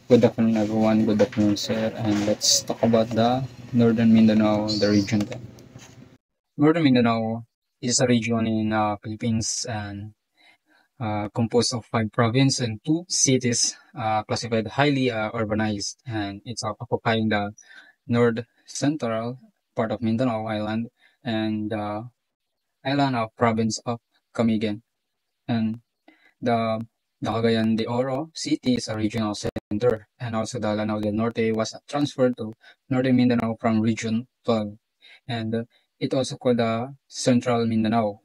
Good afternoon, everyone. Good afternoon, sir. And let's talk about the Northern Mindanao, the region. Northern Mindanao is a region in Philippines and composed of 5 provinces and 2 cities, classified highly urbanized, and it's occupying the north central part of Mindanao Island and the island of province of Camiguin. And the Cagayan de Oro City is a regional center, and also the Lanao del Norte was transferred to Northern Mindanao from Region 12, and it also called the Central Mindanao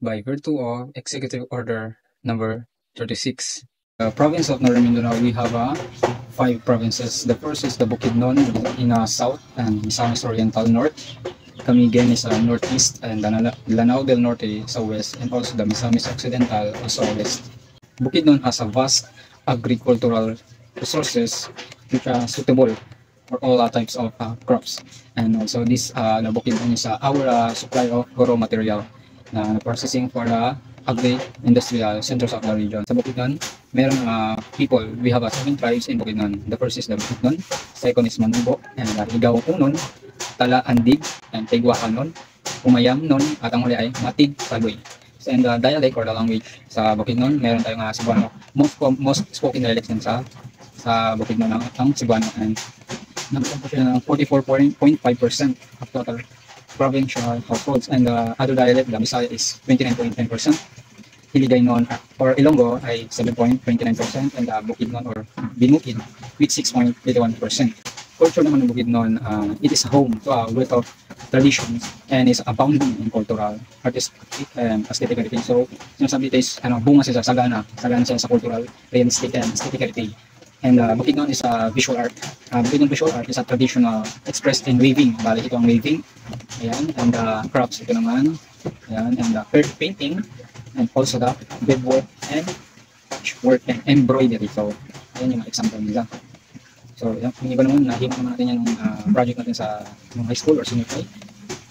by virtue of Executive Order number 36. The province of Northern Mindanao, we have 5 provinces. The first is the Bukidnon in south and Misamis Oriental north. Camiguin is northeast, and Lanao del Norte sa west, and also the Misamis Occidental also west. Bukidnon has a vast agricultural resources which are suitable for all types of crops. And also this the Bukidnon is our supply of raw material na processing for the agri-industrial centers of the region. Sa Bukidnon, meron people, we have 7 tribes in Bukidnon. The first is the Bukidnon, second is Manubo, and Igao Unon, Tala Andig, and Tegwakanon, Umayam Nun, at ang huli ay Matig Taloy. And the dialect or the language sa Bukidnon, meron tayong Cebuano. Most spoken dialects din sa Bukidnon ang Cebuano, and nagpunta siya ng 44.5% of total provincial households, and the other dialect, the Bisaya, is 29.10%. Hiligaynon or Ilonggo ay 7.29%, and the Bukidnon or Binukid with 6.81%. Culture naman ng Bukidnon, it is home to a wealth of traditions and is abounding in cultural, artistic, and aesthetic heritage. So, sinasabi ito is bunga siya sa sagana siya sa cultural, realistic, and aesthetic heritage. And Bukidnon is a visual art. Bukidnon visual art is a traditional expressed in weaving. Bali, ito ang weaving. Ayan. And crafts, ito naman. Ayan. And earth painting. And also the beadwork and patchwork and embroidery. So, ayan yung mga example nila. So, yung iba naman, nahimo naman natin yung project natin sa high school or senior high.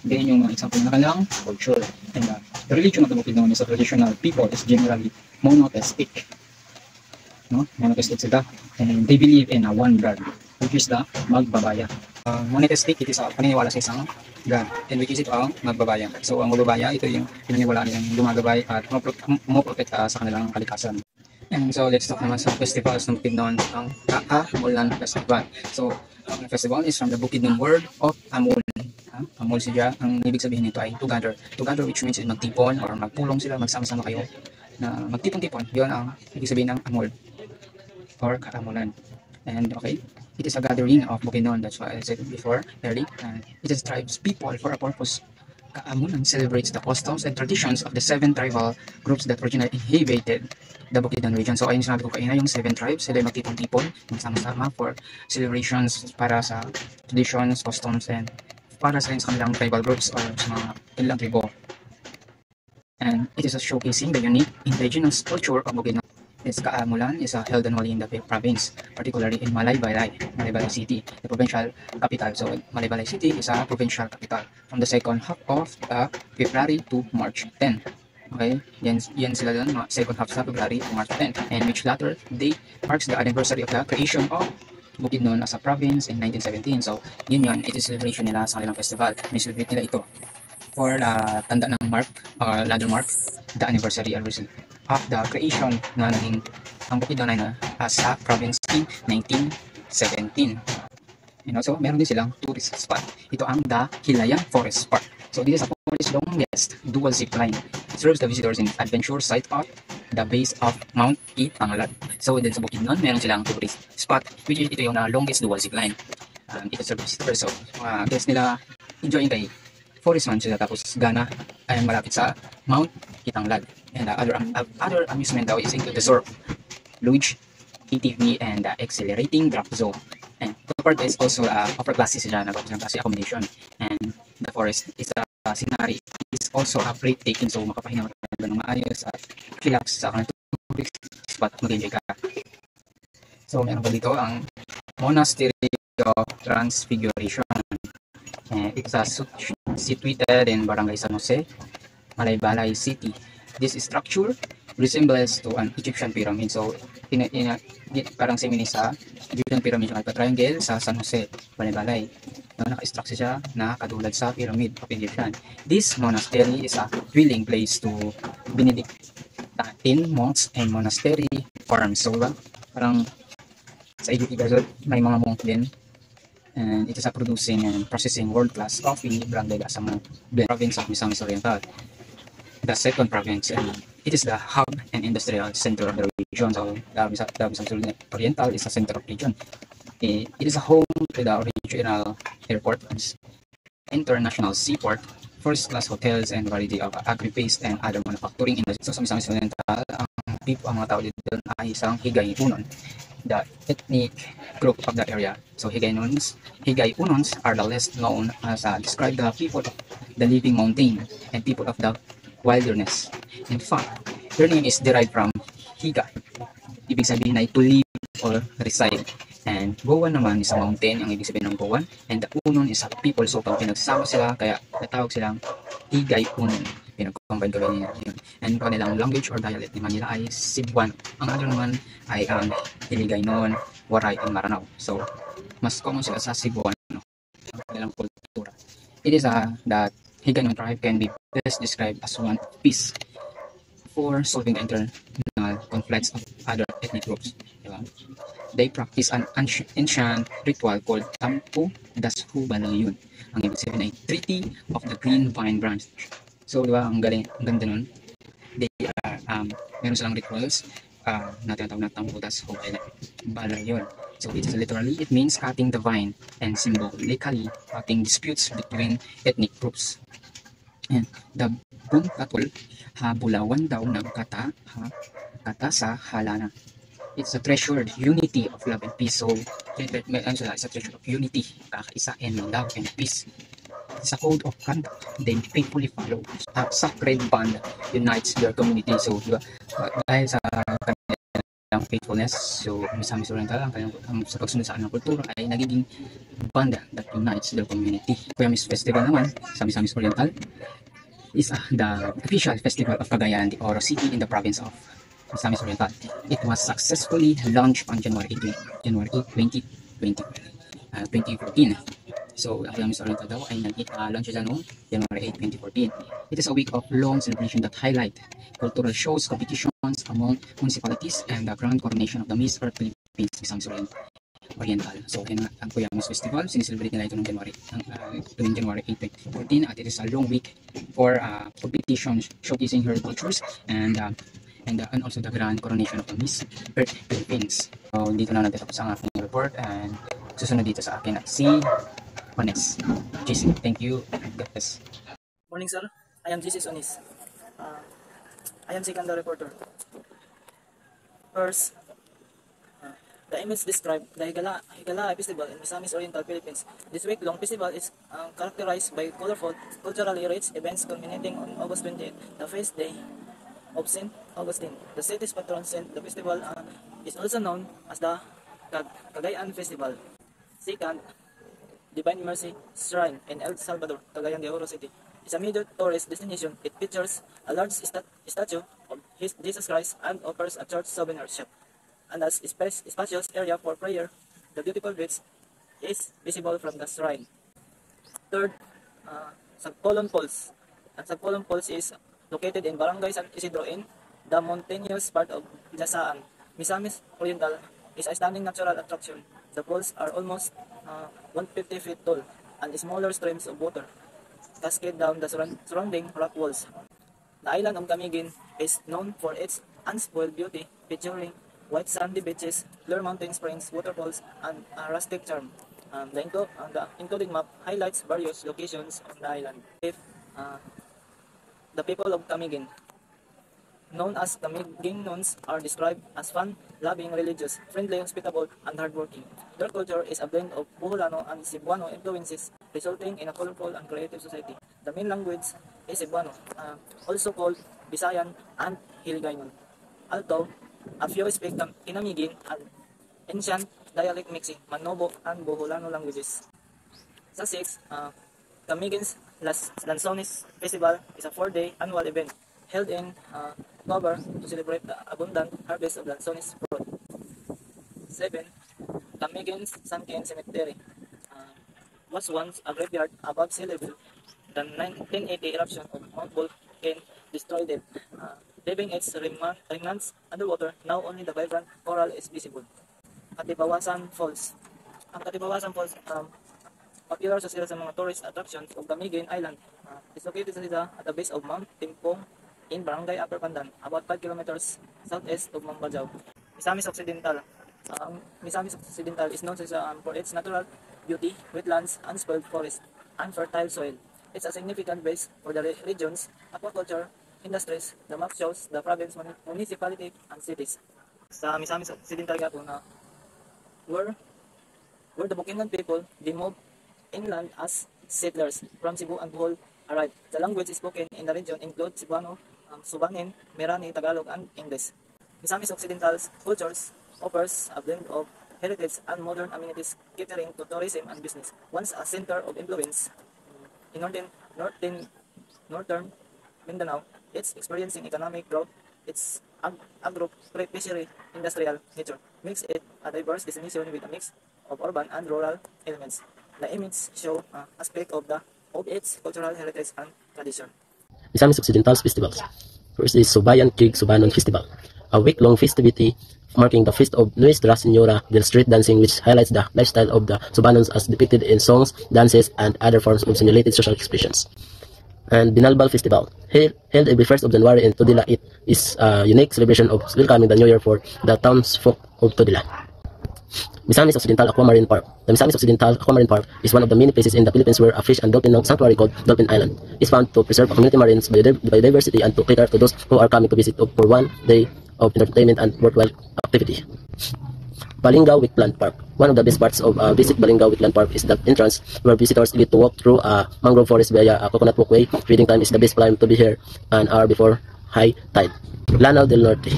Ganyan yung mga example na kanilang culture. And the religion of the Bukidnon is a traditional people is generally monotheistic. No? Monotheistic sila. And they believe in one God, which is the Magbabaya. Monotheistic, it is paniniwala sa isang God, and which is ito ang Magbabaya. So, ang Magbabaya, ito yung pininiwala nilang gumagabay at mumoprotekta sa kanilang kalikasan. And so, let's talk naman sa festivals ng Bukidnon, ang Kaamulan Festival. So, ang festival is from the Bukidnon word of Amul. Amul siya, ang ibig sabihin nito ay together. Together, which means magtipon or magpulong sila, magsama-sama kayo na magtipon-tipon. Yun ang ibig sabihin ng Amul or Kaamulan. And okay, it is a gathering of Bukidnon, that's why I said before early. It is tribes people for a purpose. Kaamulan celebrates the customs and traditions of the 7 tribal groups that originally inhabited the Bukidnon region. So ayun sinabi ko kanina, yung 7 tribes, sila magtipon-tipon, magsama-sama for celebrations para sa traditions, customs, and para sa kanilang tribal groups or sa mga kanilang tribo. And it is a showcasing the unique indigenous culture of Bukidnon. Its Kaamulan is held annually in the province, particularly in Malaybalay City, the provincial capital. So Malaybalay City is a provincial capital from the second half of February to March 10. Okay, yan sila dun, second half sa February to March 10, and which latter date marks the anniversary of the creation of Bukidnon as a province in 1917. So yun, it is celebration nila sa kanilang festival. May celebrate nila ito for tanda ng mark or landmark the anniversary of the creation na naging ang Bukidnon na as a province in 1917. And also, meron din silang tourist spot. Ito ang the Hilayang Forest Park. So this is a forest longest dual zip line. It serves the visitors in adventure site at the base of Mount Itanglad. So din sa Bukidnon, meron silang tourist spot, which is ito yung longest dual zip line. Ito serves visitors. So guys nila enjoying kay forest man sila, tapos gana ay malapit sa Mount Itanglad. And other amusement daw is include the surf, luge, ATV, and accelerating drop zone. And the park is also upper classes sila, nag-upper class accommodation. And the forest is scenery is also a breathtaking, so makapahinga ka ng maayos at relax sa kanilang tourist spot at mag-enjoy ka. So meron pa dito ang Monastery of Transfiguration. It is situated in Barangay San Jose, Malaybalay City. This structure resembles to an Egyptian pyramid. So parang simini sa Gigan Pyramid Alpha Triangle sa San Jose, Balay. No, naka-structure siya na katulad sa Pyramid of Egyptian. This monastery is a dwelling place to Benedictine monks and monastery farms. So, diba? Parang sa Egypt, may mga monk din. And it is a producing and processing world-class coffee branded as a province of Misamis Oriental, the second province, and it is the hub and industrial center of the region. So the Misamis Oriental is a center of region. It is a home to the regional airport, international seaport, first-class hotels, and variety of agri-based and other manufacturing industries. So sa Misamis Oriental, ang mga tao dito ay isang Higay-Unon, the ethnic group of the area. So Higay-Unons are the less known as describe the people of the living mountain and people of the wilderness. In fact, their name is derived from Higa. Ibig sabihin ay to live or reside. And Goan naman is a mountain, ang ibig sabihin ng Goan. And the Unon is a people. So pag pinagsama sila, kaya natawag silang Higay-Unon. Pinag-combine ko lang yun. And kanilang language or dialect naman nila ay Cebuano. Ang other naman ay ang Hiligaynon, Waray, and Maranao. So, mas common sila sa Cebuano, ang kanilang kultura. It is that Hiligaynon tribe can be best described as one piece for solving the internal conflicts of other ethnic groups. Diba? They practice an ancient ritual called Tampu Dashu Balayon. Ang ibig sabihin ay Treaty of the Green Vine Branch. So, di ba, ang ganda nun. They meron silang rituals na tinatawag na Tamputas o Balayon. So, it means cutting the vine and symbolically cutting disputes between ethnic groups. And the Buntatol, Bulawan daw ng kata sa halana. It's a treasured unity of love and peace. So, it's a treasure of unity, kakaisa, and love and peace. It's a code of conduct they faithfully follow. A sacred bond unites their community. So, diba, dahil sa kanilang faithfulness, so Misamis Oriental, sa pagsunod sa kanilang kultura ay nagiging bond that unites their community. Kuyamis Festival naman sa Misamis Oriental is the official festival of Cagayan de Oro City in the province of Misamis Oriental. It was successfully launched on January 8, 2014. So, ang Misamis Oriental daw ay nag-launch sila noong January 8, 2014. It is a week of long celebration that highlight cultural shows, competitions among municipalities, and the grand coronation of the Miss Earth Philippines Misamis Oriental. So, ang Kuyamis Festival, sineselebrate nila ito noong January 8, 2014, at it is a long week for competition showcasing her cultures and also the grand coronation of the Miss Earth Philippines. So, dito na natin tapos ang aking report, and susunod dito sa akin si Onis. JC, thank you. God bless. Morning, sir. I am JC Onis. I am second reporter. First, the image described the Higala Festival in Misamis Oriental, Philippines. This week-long festival is characterized by colorful, culturally rich events culminating on August 28th, the feast day of St. Augustine. The city's patron saint. The festival is also known as the Cagayan Festival. Second, Divine Mercy Shrine in El Salvador, Cagayan de Oro City. It's a major tourist destination. It features a large statue of Jesus Christ and offers a church souvenir shop. And as spacious area for prayer, the beautiful beach is visible from the shrine. Third, Sagpolon Falls. And Sagpolon Falls is located in Barangay San Isidro in the mountainous part of Jasaan. Misamis Oriental is a stunning natural attraction. The falls are almost 150 feet tall, and smaller streams of water cascade down the surrounding rock walls. The island of Camiguin is known for its unspoiled beauty, featuring white sandy beaches, clear mountain springs, waterfalls, and a rustic charm. The included map highlights various locations on the island. The people of Camiguin, known as Camiguinons, are described as fun-loving, religious, friendly, hospitable, and hardworking. Their culture is a blend of Boholano and Cebuano influences, resulting in a colorful and creative society. The main language is Cebuano, also called Visayan and Hiligaynon, although a few speak Kinamigin and ancient dialect mixing Manobo and Boholano languages. Sa 6, Camigin's Lanzones Festival is a 4-day annual event held in October to celebrate the abundant harvest of Lanzones fruit. 7, Camigen's Sunken Cemetery was once a graveyard above sea level. The 1980 eruption of Mount Vulcan destroyed it, leaving its remnants underwater. Now only the vibrant coral is visible. Katibawasan Falls. Ang Katibawasan Falls, popular sa sila sa mga tourist attractions of Camiguin Island, is located sa at the base of Mount Timpong in Barangay Upper Pandan, about 5 kilometers southeast of Mambajaw. Misamis Occidental. Ang Misamis Occidental is known for its natural beauty, wetlands, unspoiled forest, and fertile soil. It's a significant base for the region's aquaculture industries. The map shows the province, municipality, and cities. Sa Misamis Occidental nga po na where the Bukidnon people, they moved inland as settlers from Cebu and Bohol arrived. The language spoken in the region include Cebuano, Subanin, Merani, Tagalog, and English. Misamis Occidental's cultures offers a blend of heritage and modern amenities catering to tourism and business. Once a center of influence in northern Mindanao, it's experiencing economic growth. Its agro-fishery industrial nature makes it a diverse destination with a mix of urban and rural elements. The image show aspect of its cultural heritage and tradition. Misamis Occidental's festivals. First is Subayan Kig Subanon Festival, a week-long festivity marking the feast of Nuestra Señora del Street Dancing, which highlights the lifestyle of the Subanons as depicted in songs, dances, and other forms of simulated social expressions. And Binalbal Festival, held every 1st of January in Todila. It is a unique celebration of welcoming the New Year for the townsfolk of Todila. Misamis Occidental Aquamarine Park. The Misamis Occidental Aquamarine Park is one of the many places in the Philippines where a fish and dolphin sanctuary called Dolphin Island is found to preserve community marine biodiversity and to cater to those who are coming to visit for one day of entertainment and worthwhile activity. Balingao Wetland Park. One of the best parts of visit Balingao Wetland Park is the entrance, where visitors get to walk through a mangrove forest via a coconut walkway. Feeding time is the best time to be here an hour before high tide. Lanao del Norte.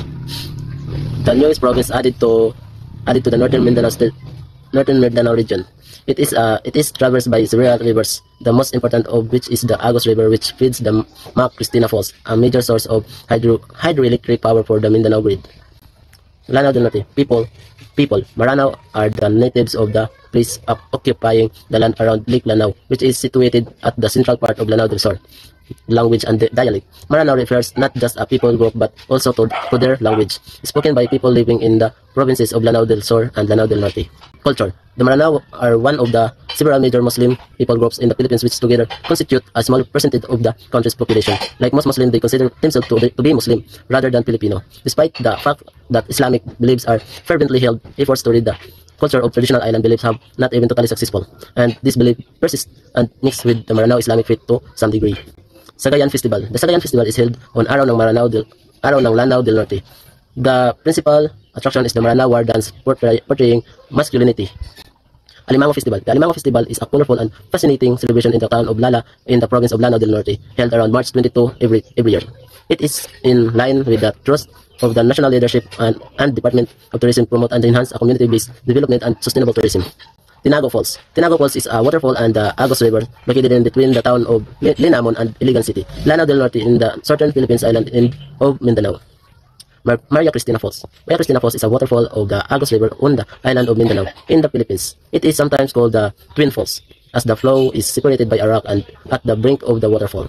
The newest province added to the northern Mindanao region. It is traversed by several rivers, the most important of which is the Agos River, which feeds the Mac Cristina Falls, a major source of hydroelectric power for the Mindanao grid. Lanao del Norte. People. Maranao are the natives of the place occupying the land around Lake Lanao, which is situated at the central part of Lanao del Sur. Language and dialect. Maranao refers not just a people group but also to their language, spoken by people living in the provinces of Lanao del Sur and Lanao del Norte. Culture. The Maranao are one of the several major Muslim people groups in the Philippines, which together constitute a small percentage of the country's population. Like most Muslims, they consider themselves to be Muslim rather than Filipino. Despite the fact that Islamic beliefs are fervently held, efforts to read the culture of traditional island beliefs have not even totally successful, and this belief persists and mixed with the Maranao Islamic faith to some degree. Sagayan Festival. The Sagayan Festival is held on araw ng Lanao del Norte. The principal attraction is the Maranao war dance portraying masculinity. Alimango Festival. The Alimango Festival is a colorful and fascinating celebration in the town of Lala in the province of Lanao del Norte, held around March 22 every year. It is in line with the thrust of the national leadership and Department of Tourism promote and enhance a community-based development and sustainable tourism. Tinago Falls. Tinago Falls is a waterfall and the Agos River located in between the town of Linamon and Iligan City, Lanao del Norte in the southern Philippines island of Mindanao. Maria Cristina Falls. Maria Cristina Falls is a waterfall of the Agos River on the island of Mindanao in the Philippines. It is sometimes called the Twin Falls, as the flow is separated by a rock and at the brink of the waterfall.